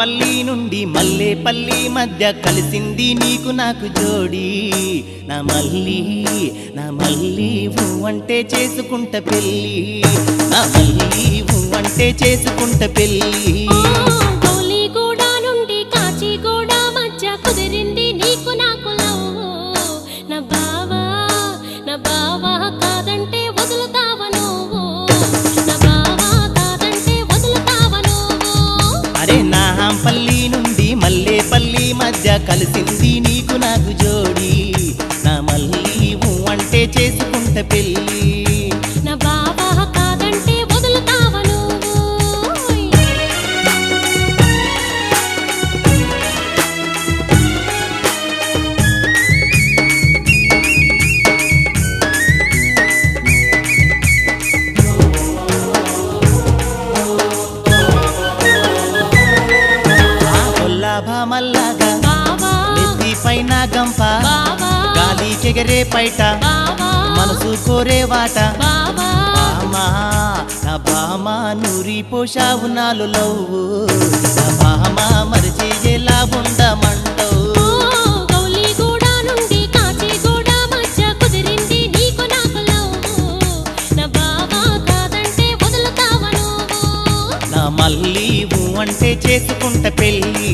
నాహంపల్లి నుండి మల్లేపల్లి మధ్య కలిసింది నీకు నాకు జోడి నా మల్లి అంటే చేసుకుంట పెళ్ళి నా మల్లి అంటే చేసుకుంట పెళ్ళి గౌలిగూడ నుండి కాచిగూడ మధ్య కుదిరింది నీకు నాకు లవ్వు నా బావా కాదంటే వదులుతావా నువ్వు నా బావా కాదంటే వదులుతావా నువ్వు అరే నాహంపల్లి నుండి మల్లేపల్లి మధ్య కలిసింది నీకు నాకు జోడి నా మల్లి అంటే చేసుకుంట పెళ్ళి నా బావా కాదంటే వదులుతావా నువ్వు మల్లాగా నెత్తి పైన గంప గాలికెగరే పైట మనసు కోరే వాట నా బామా నూరి పోషావు నాలు లవ్వు నా బామా మరిచి ఎలా ఉండమంటవు గౌలిగూడ నుండి కాచిగూడ మధ్య కుదిరింది నీకు నాకు లవ్వు నా బావా కాదంటే వదులుతావా నువ్వు నా మల్లి అంటే చేసుకుంట పెళ్ళి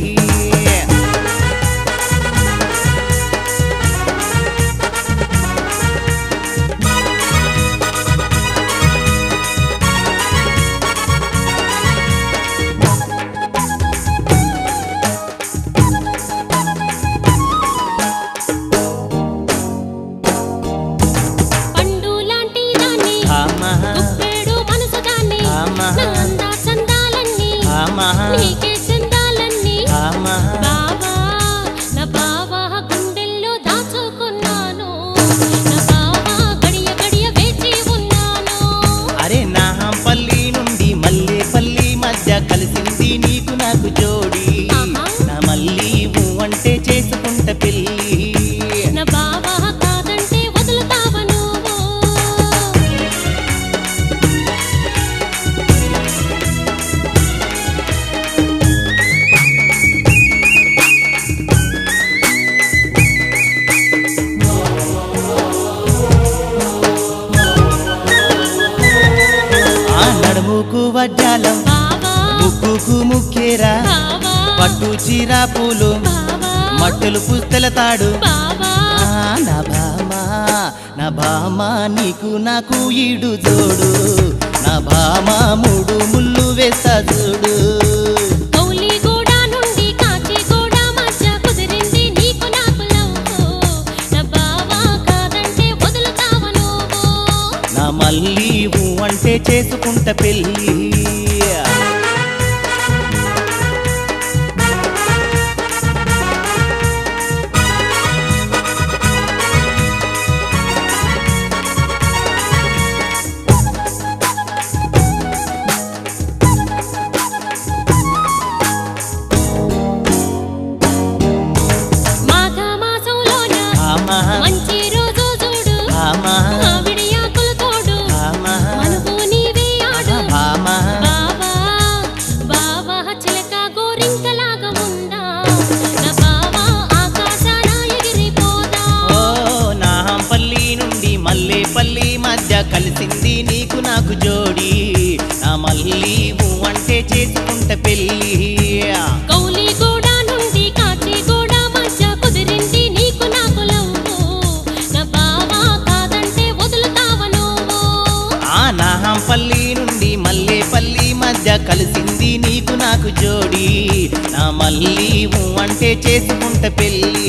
పండు లాంటి దాన్ని గుప్పెడు మనసు దాన్ని నా అందా చందాలన్నీ నీకే చందాలన్నీ నా బావా గుండెల్లో దాచుకున్నాను నా బావా గడియ గడియ వేచి ఉన్నాను అరే నాహంపల్లి నుండి మల్లేపల్లి మధ్య కలిసింది నీకు నాకు జోడి నా మల్లి అంటే చేసుకుంట పెళ్ళి నా బావా కాదంటే వదులుతావా నువ్వు ఆ నడుముకు వడ్డాలం ముక్కుకు ముక్కేరా పట్టు చీరా పూలు మట్టెలు పుస్తల తాడు నా భామా నీకు నాకు ఈడు జోడు నా భామా మూడు ముళ్ళు వేస్తా చూడు గౌలిగూడ నుండి కాచిగూడ మధ్య కుదిరింది నీకు నాకు లవ్వు నా బావా కాదంటే వదులుతావా నువ్వు నా మల్లి అంటే చేసుకుంట పెళ్ళి మాఘ మాసంలోన మంచి రోజు చూడు మామిడి ఆకులు తోడు మనకు నీవే ఆడు బావా చిలక గోరింకలాగా ఉందా నా బావా ఆకాశాన ఎగిరిపోదా ఓ నాహంపల్లి నుండి మల్లేపల్లి మధ్య కలిసింది నీకు నాకు జోడి నా మల్లి అంటే చేసుకుంట పెళ్ళి గౌలిగూడ నుండి కాచిగూడ మధ్య కుదిరింది నీకు నాకు లవ్వు నా బావా కాదంటే వదులుతావా నువ్వు ఆ నాహంపల్లి నుండి మల్లేపల్లి మధ్య కలిసింది నీకు నాకు జోడి నా మల్లి అంటే చేసుకుంట పెళ్ళి